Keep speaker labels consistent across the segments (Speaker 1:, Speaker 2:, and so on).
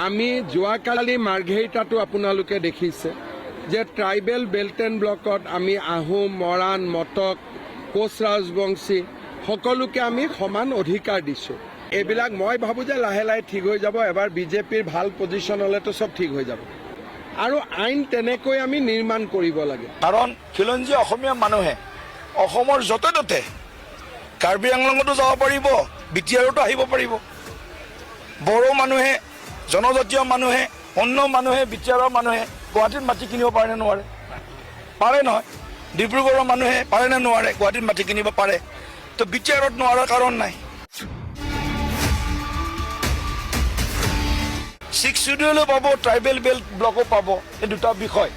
Speaker 1: আমি যোৱাকালি মাৰ্ঘেৰিটাতো আপোনালোকে দেখিছে যে ট্ৰাইবেল বেল্ট এণ্ড ব্লকত আমি আহোম মৰাণ মটক কোচ ৰাজবংশী সকলোকে আমি সমান অধিকাৰ দিছোঁ এইবিলাক মই ভাবোঁ যে লাহে লাহে ঠিক হৈ যাব এবাৰ বিজেপিৰ ভাল পজিশ্যন হ'লেতো চব ঠিক হৈ যাব আৰু আইন তেনেকৈ আমি নিৰ্মাণ কৰিব লাগে
Speaker 2: কাৰণ খিলঞ্জীয়া অসমীয়া মানুহে অসমৰ য'তে ত'তে কাৰ্বি আংলঙতো যাব পাৰিব BTRতো আহিব পাৰিব বড়ো মানুহে জনজাতীয় মানুহে অন্য মানুহে BTRৰ মানুহে গুৱাহাটীত মাটি কিনিব পাৰে নে নোৱাৰে পাৰে নহয় ডিব্ৰুগড়ৰ মানুহে পাৰে নে নোৱাৰে গুৱাহাটীত মাটি কিনিব পাৰে তো BTRত নোৱাৰাৰ কাৰণ নাই 6 শিডিউলো পাব ট্ৰাইবেল বেল্ট ব্লকো পাব এই দুটা বিষয়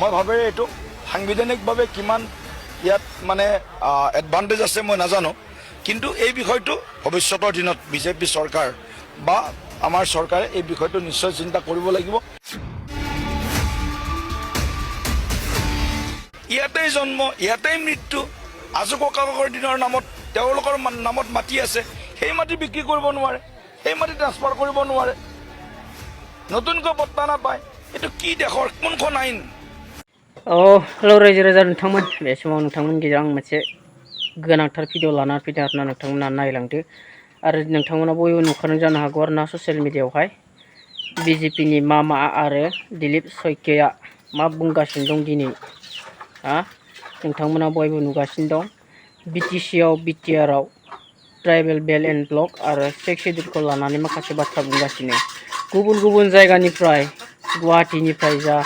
Speaker 2: মই ভাবে এইটো সাংবিধানিকভাৱে কিমান ইয়াত মানে এডভান্টেজ আছে মই নাজানো কিন্তু এই বিষয়টো ভৱিষ্যতৰ দিনত বিজেপি চৰকাৰ বা আমাৰ চৰকাৰে এই বিষয়টো নিশ্চয় চিন্তা কৰিব লাগিব ইয়াতেই জন্ম ইয়াতেই মৃত্যু আজু ককাকৰ দিনৰ নামত তেওঁলোকৰ নামত মাটি আছে সেই মাটি বিক্ৰী কৰিব নোৱাৰে সেই মাটি ট্ৰান্সফাৰ কৰিব নোৱাৰে নতুনকৈ পট্টা নাপায় এইটো কি দেশৰ কোনখন আইন
Speaker 3: हेलौ रायजो राजा नोंथांमोन बे समाव नोंथांमोन गेजेराव आं मोनसे गोनांथार भिडिअ लाना फैदों आरोना नोंथांमोना नायलांदो आरो नोंथांमोना बयबो नुखादों जानो हागौ आरोना ससियेल मिडियायावहाय बिजेपिनि मामा आरो दिलीप सयकिया मा बुंगासिनो दं दिनै नोंथांमोना बयबो नुगासिनो दं BTCआव BTRआव ट्राइबेल बेल्ट एन्ड ब्लक आरो 6 शिड्यूलखौ लानानै माखासे बाथ्रा बुंगासिनो गुबुन गुबुन जायगानिफ्राय गुवाहाटीनिफ्राय जा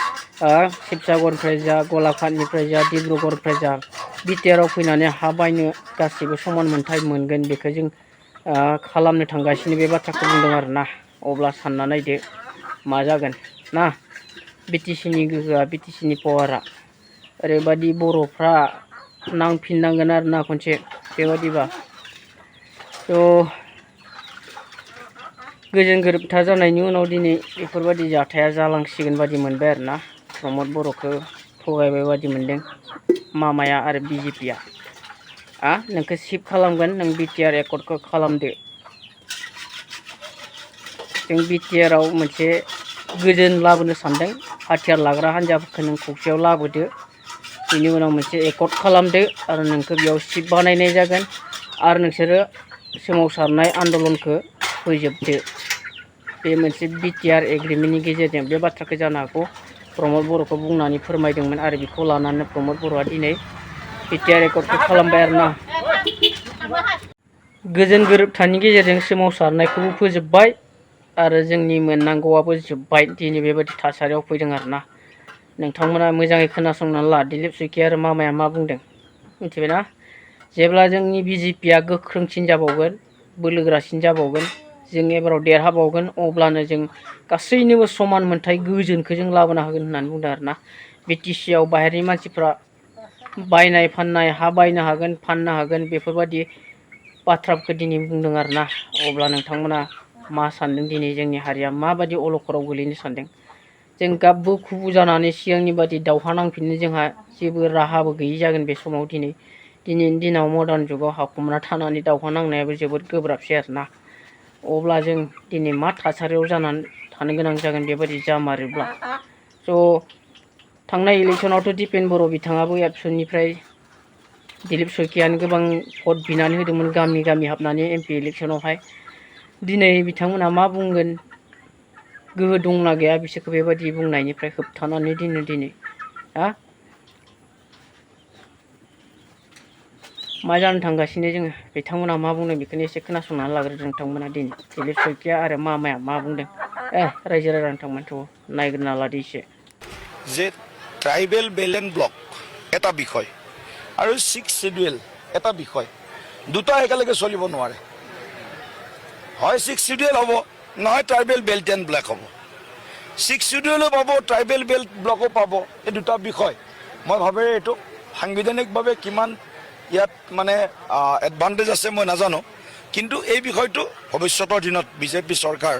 Speaker 3: शिबसागरनिफ्राय जा गलाघाटनिफ्राय जा डिब्रुगड़निफ्राय जा BTRआव फैनानै हा बायनो गासैबो समान मोनथाय मोनगोन बेखौ जों खालामनो थांगासिनो बे बाथ्राखौ बुंदों आरोना अब्ला सानना नायदो मा जागोन ना BTCनि गोहोआ BTCनि पावारा ओरैबादि बर'फ्रा नांफिननांगोन आरोना खनसे बेबादिबा थ' गोजोन गोरोबथा जानायनि उनाव दिनै बेफोरबादि जाथाया जालांसिगोन बादि मोनबाय आरोना प्रमद बर'खौ थगायबाय बादि मोनदों मामाया आरो बिजेपिया नोंखौ सिफ खालामगोन नों BTR एकर्डखौ खालामदो जों BTRआव मोनसे गोजोन लाबोनो सानदों हाथियार लाग्रा हान्जाफोरखौ नों खौसेयाव लाबोदो बेनि उनाव मोनसे एकर्ड खालामदो आरो नोंखौ बेयाव सिफ बानायनाय जागोन आरो नोंसोरो सोमावसारनाय आन्दलनखौ फोजोबदो बे मोनसे BTR एग्रिमेन्टनि गेजेरजों बे बाथ्राखौ जानो हागौ प्रमद बर'खौ बुंनानै फोरमायदोंमोन आरो बेखौ लानानै प्रमद बर'आ दिनै BTR एकर्डखौ खालामबाय आरोना गोजोन गोरोबथानि गेजेरजों सोमावसारनायखौबो फोजोबबाय आरो जोंनि मोननांगौआबो जोबबाय दिनै बेबायदि थासारियाव फैदों आरोना नोंथांमोना मोजाङै खोनासंनानै ला दिलीप सयकिया आरो मामाया मा बुंदों मिथिबायना जेब्ला जोंनि बिजेपिया गोख्रोंसिन जाबावगोन बोलोगोरासिन जाबावगोन जों एबाराव देरहाबावगोन अब्लानो जों गासैनोबो समान मोनथाय गोजोनखौ जों लाबोनो हागोन होननानै बुंदों आरोना BTCआव बाहेरनि मानसिफ्रा बायनाय फाननाय हा बायनो हागोन फाननो हागोन बेफोरबादि बाथ्राफोरखौ दिनै बुंदों आरोना अब्ला नोंथांमोना मा सानदों दिनै जोंनि हारिया माबादि अलखदाव गोलैनो सानदों जों गाबबो खुबु जानानै सिगांनि बादि दावहा नांफिननो जोंहा जेबो राहाबो गैयि जागोन बे समाव दिनैनि दिनाव मडार्न जुगाव हाखुमना थानानै दावहा नांनायाबो जोबोद गोब्राबसै आरोना अब्ला जों दिनै मा थासारियाव जानानै थानो गोनां जागोन बेबायदि जामारोब्ला स' थांनाय इलेक्सनावथ' दिपेन बर' बिथाङाबो एबसुनिफ्राय दिलीप सयकियानो गोबां भट बिनानै होदोंमोन गामि गामि हाबनानै MP इलेक्सनावहाय दिनै बिथांमोना मा बुंगोन गोहो दंना गैया बिसोरखौ बेबायदि बुंनायनिफ्राय होबथानानै दिनै मा जानो थांगासिनो जोङो बिथांमोना मा बुंदों बेखौनो एसे खोनासंनानै लाग्रोदो नोंथांमोना दिनै दिलीप सयकिया आरो मामाया मा बुंदों रायजो राजा नोंथांमोनथ' नायग्रोना लादो एसे
Speaker 2: যে ট্ৰাইবেল বেল্ট এণ্ড ব্লক এটা বিষয় আৰু 6 শিডিউল এটা বিষয় দুটা একেলগে চলিব নোৱাৰে হয় 6 শিডিউল হ'ব নহয় ট্ৰাইবেল বেল্ট এণ্ড ব্লক হ'ব 6 শিডিউলো পাব ট্ৰাইবেল বেল্ট ব্লকো পাব এই দুটা বিষয় মই ভাবে এইটো সাংবিধানিকভাৱে কিমান ইয়াত মানে এডভান্টেজ আছে মই নাজানো কিন্তু এই বিষয়টো ভৱিষ্যতৰ দিনত বিজেপি চৰকাৰ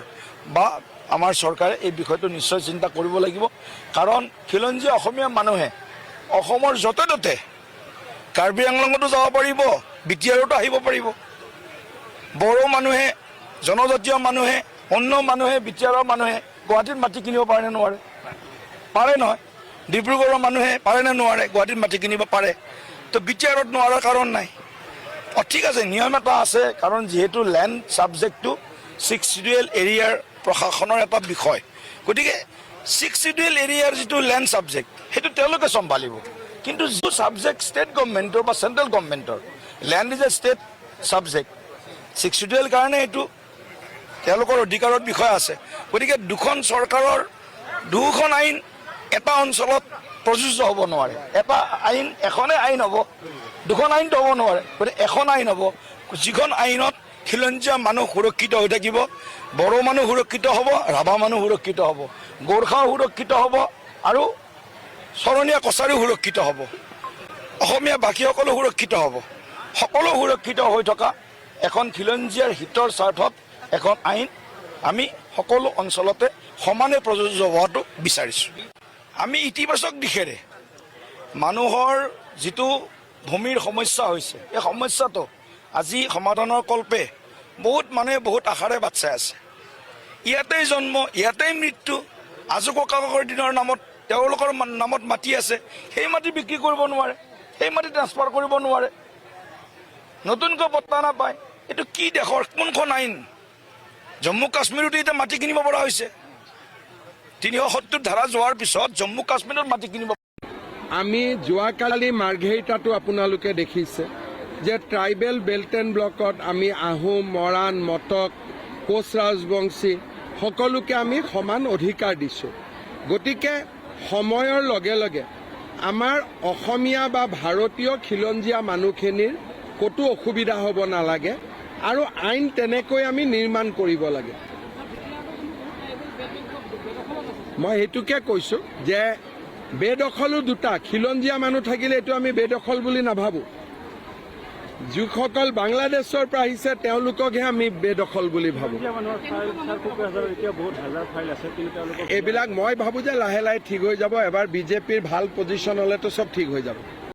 Speaker 2: বা আমাৰ চৰকাৰে এই বিষয়টো নিশ্চয় চিন্তা কৰিব লাগিব কাৰণ খিলঞ্জীয়া অসমীয়া মানুহে অসমৰ য'তে ত'তে কাৰ্বি আংলঙতো যাব পাৰিব BTRতো আহিব পাৰিব বড়ো মানুহে জনজাতীয় মানুহে অন্য মানুহে BTRৰ মানুহে গুৱাহাটীত মাটি কিনিব পাৰে নে নোৱাৰে? পাৰে নহয়। ডিব্ৰুগড়ৰ মানুহে পাৰে নে নোৱাৰে? গুৱাহাটীত মাটি কিনিব পাৰে। তো BTRত নোৱাৰাৰ কাৰণ নাই। ঠিক আছে, নিয়ম এটা আছে, কাৰণ যিহেতু লেণ্ড ছাবজেক্টটো 6 শিডিউল এৰিয়াৰ প্ৰশাসনৰ এটা বিষয়, গতিকে 6 শিডিউল এৰিয়াৰ যিটো লেণ্ড ছাবজেক্ট সেইটো তেওঁলোকে চম্ভালিব। কিন্তু যিটো ছাবজেক্ট ষ্টেট গভৰ্ণমেণ্টৰ বা চেণ্ট্ৰেল গভৰ্ণমেণ্টৰ, land is a state subject, 6 schedule কাৰণে এইটো তেওঁলোকৰ অধিকাৰৰ বিষয় আছে। গতিকে দুখন চৰকাৰৰ দুখন আইন এটা অঞ্চলত প্ৰযোজ্য হ'ব নোৱাৰে। এটা আইন এখনে আইন হ'ব, দুখন আইনটো হ'ব নোৱাৰে। গতিকে এখন আইন হ'ব, যিখন আইনত খিলঞ্জীয়া মানুহ সুৰক্ষিত হৈ থাকিব, বড়ো মানুহ সুৰক্ষিত হ'ব, ৰাভা মানুহ সুৰক্ষিত হ'ব, গোৰ্খাও সুৰক্ষিত হ'ব আৰু চৰণীয়া কছাৰীও সুৰক্ষিত হ'ব, অসমীয়া ভাষীসকলো সুৰক্ষিত হ'ব। সকলো সুৰক্ষিত হৈ থকা এখন খিলঞ্জীয়াৰ হিতৰ স্বাৰ্থত এখন আইন আমি সকলো অঞ্চলতে সমানে প্ৰযোজ্য হোৱাটো বিচাৰিছোঁ। আমি ইতিবাচক দিশেৰে মানুহৰ যিটো ভূমিৰ সমস্যা হৈছে, এই সমস্যাটো আজি সমাধানৰ কল্পে বহুত মানুহে বহুত আশাৰে বাট চাই আছে। ইয়াতেই জন্ম, ইয়াতেই মৃত্যু, আজো ককাকৰ দিনৰ নামত তেওঁলোকৰ নামত মাটি আছে, সেই মাটি বিক্ৰী কৰিব নোৱাৰে, সেই মাটি ট্ৰান্সফাৰ কৰিব নোৱাৰে, নতুনকৈ পট্টা নাপায়। এইটো কি দেশৰ কোনখন আইন? জম্মু কাশ্মীৰতো এতিয়া মাটি কিনিব পৰা হৈছে। 370 ধাৰা যোৱাৰ পিছত জম্মু কাশ্মীৰত মাটি কিনিব।
Speaker 1: আমি যোৱাকালি মাৰ্ঘেৰিটাতো আপোনালোকে দেখিছে যে ট্ৰাইবেল বেল্ট এণ্ড ব্লকত আমি আহোম, মৰাণ, মটক, কোচ ৰাজবংশী সকলোকে আমি সমান অধিকাৰ দিছোঁ। গতিকে সময়ৰ লগে লগে আমাৰ অসমীয়া বা ভাৰতীয় খিলঞ্জীয়া মানুহখিনিৰ ক'তো অসুবিধা হ'ব নালাগে আৰু আইন তেনেকৈ আমি নিৰ্মাণ কৰিব লাগে। মই সেইটোকে কৈছোঁ যে বেদখলো দুটা, খিলঞ্জীয়া মানুহ থাকিলে এইটো আমি বেদখল বুলি নাভাবোঁ। যিসকল বাংলাদেশৰ পৰা আহিছে তেওঁলোককহে আমি বেদখল বুলি ভাবোঁ। এইবিলাক মই ভাবোঁ যে লাহে লাহে ঠিক হৈ যাব। এবাৰ বিজেপিৰ ভাল পজিশ্যন হ'লেতো চব ঠিক হৈ যাব।